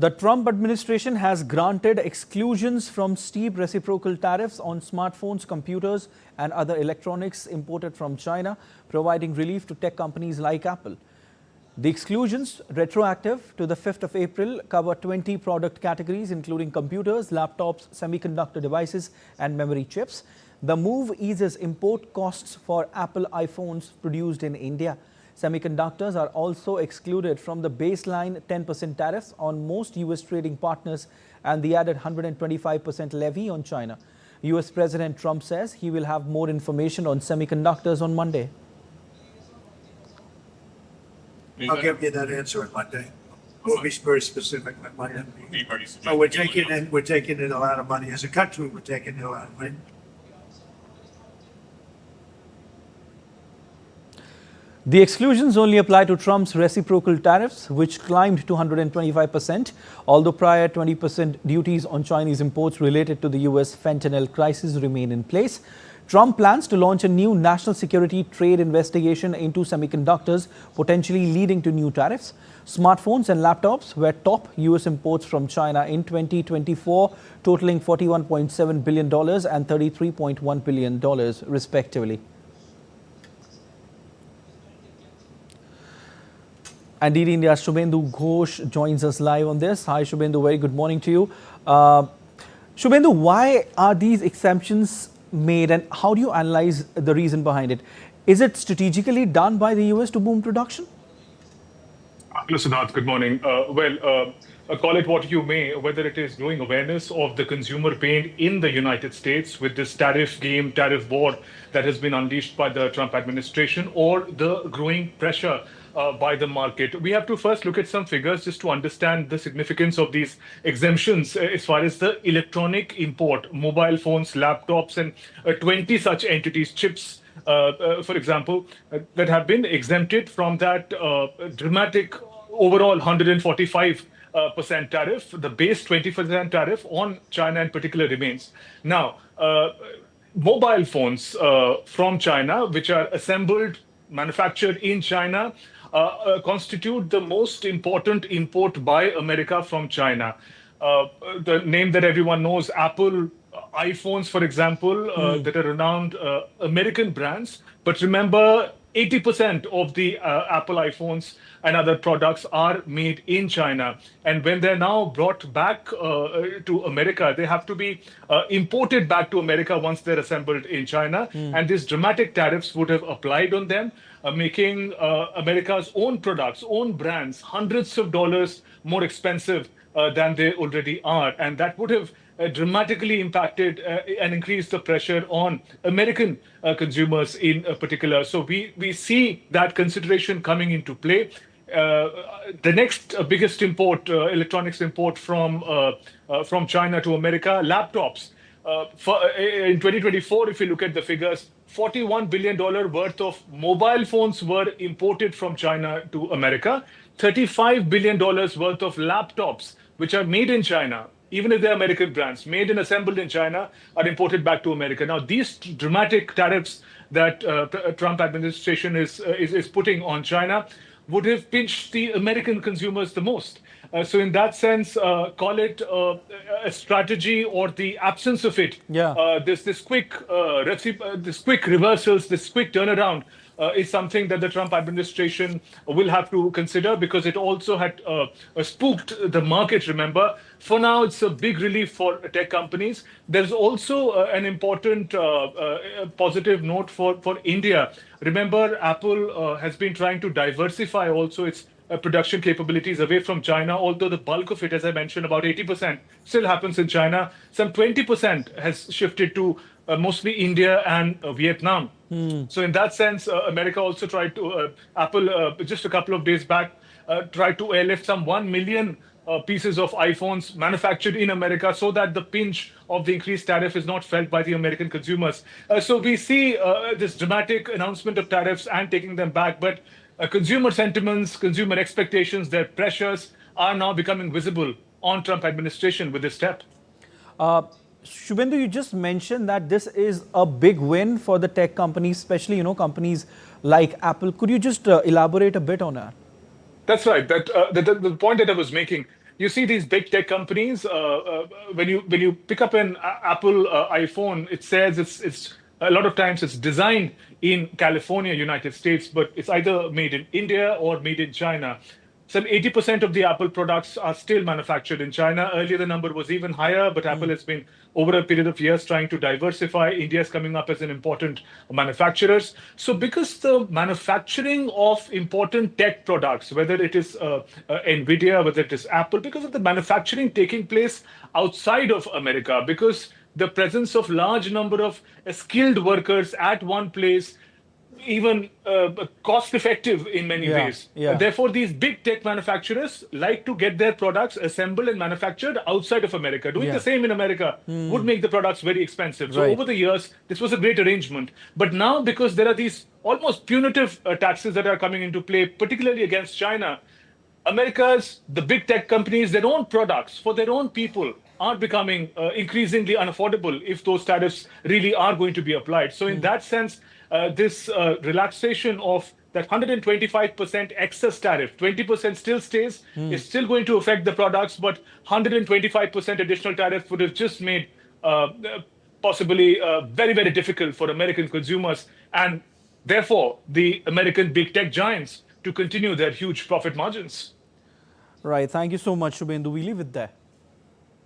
The Trump administration has granted exclusions from steep reciprocal tariffs on smartphones, computers and other electronics imported from China, providing relief to tech companies like Apple. The exclusions, retroactive to the 5th of April, cover 20 product categories including computers, laptops, semiconductor devices and memory chips. The move eases import costs for Apple iPhones produced in India. Semiconductors are also excluded from the baseline 10% tariffs on most U.S. trading partners and the added 125% levy on China. U.S. President Trump says he will have more information on semiconductors on Monday. I'll give you that answer on Monday. We'll be very specific on Monday. We're taking in a lot of money. As a country, we're taking in a lot of money. The exclusions only apply to Trump's reciprocal tariffs, which climbed to 125%, although prior 20% duties on Chinese imports related to the U.S. fentanyl crisis remain in place. Trump plans to launch a new national security trade investigation into semiconductors, potentially leading to new tariffs. Smartphones and laptops were top U.S. imports from China in 2024, totaling $41.7 billion and $33.1 billion, respectively. And DD India's Shubhendu Ghosh joins us live on this. Hi Shubhendu, very good morning to you. Shubhendu, why are these exemptions made and how do you analyze the reason behind it? Is it strategically done by the US to boom production? Hello Siddharth, good morning. Call it what you may, whether it is growing awareness of the consumer pain in the United States with this tariff game, tariff war that has been unleashed by the Trump administration, or the growing pressure by the market. We have to first look at some figures just to understand the significance of these exemptions as far as the electronic import, mobile phones, laptops, and 20 such entities, chips, for example, that have been exempted from that dramatic overall 145% tariff. The base 20% tariff on China in particular remains. Now, mobile phones from China, which are assembled, manufactured in China, constitute the most important import by America from China. The name that everyone knows, Apple iPhones, for example, that are renowned American brands. But remember, 80% of the Apple iPhones and other products are made in China. And when they're now brought back to America, they have to be imported back to America once they're assembled in China. And these dramatic tariffs would have applied on them, making America's own products, own brands, hundreds of dollars more expensive than they already are. And that would have dramatically impacted and increased the pressure on American consumers in particular. So we see that consideration coming into play. The next biggest import, electronics import from China to America, laptops. In 2024, if you look at the figures, $41 billion worth of mobile phones were imported from China to America. $35 billion worth of laptops, which are made in China, even if they're American brands, made and assembled in China, are imported back to America. Now, these dramatic tariffs that Trump administration is putting on China would have pinched the American consumers the most. So in that sense, call it a strategy or the absence of it. Yeah. This quick reversals, this quick turnaround is something that the Trump administration will have to consider, because it also had spooked the market, remember. For now, it's a big relief for tech companies. There's also an important positive note for India. Remember, Apple has been trying to diversify also its production capabilities away from China, although the bulk of it, as I mentioned, about 80% still happens in China. Some 20% has shifted to mostly India and Vietnam. So in that sense, America also tried to, Apple just a couple of days back, tried to airlift some 1 million pieces of iPhones manufactured in America so that the pinch of the increased tariff is not felt by the American consumers. So we see this dramatic announcement of tariffs and taking them back, but consumer sentiments, consumer expectations, their pressures are now becoming visible on Trump administration with this step. Shubhendu, you just mentioned that this is a big win for the tech companies, especially, companies like Apple. Could you just elaborate a bit on that? That's right. The point that I was making, you see these big tech companies. When you pick up an Apple iPhone, it says it's a lot of times it's designed in California, United States, but it's either made in India or made in China. Some 80% of the Apple products are still manufactured in China. Earlier, the number was even higher, but Apple has been, over a period of years, trying to diversify. India is coming up as an important manufacturer. So because the manufacturing of important tech products, whether it is NVIDIA, whether it is Apple, because of the manufacturing taking place outside of America, because the presence of large number of skilled workers at one place, even cost effective in many ways. Therefore, these big tech manufacturers like to get their products assembled and manufactured outside of America. Doing the same in America would make the products very expensive. So over the years, this was a great arrangement. But now, because there are these almost punitive taxes that are coming into play, particularly against China, the big tech companies, their own products for their own people are becoming increasingly unaffordable if those tariffs really are going to be applied. So in that sense, this relaxation of that 125% excess tariff, 20% still stays, is still going to affect the products, but 125% additional tariff would have just made possibly very, very difficult for American consumers and therefore the American big tech giants to continue their huge profit margins. Right. Thank you so much, Shubhendu. We leave it there.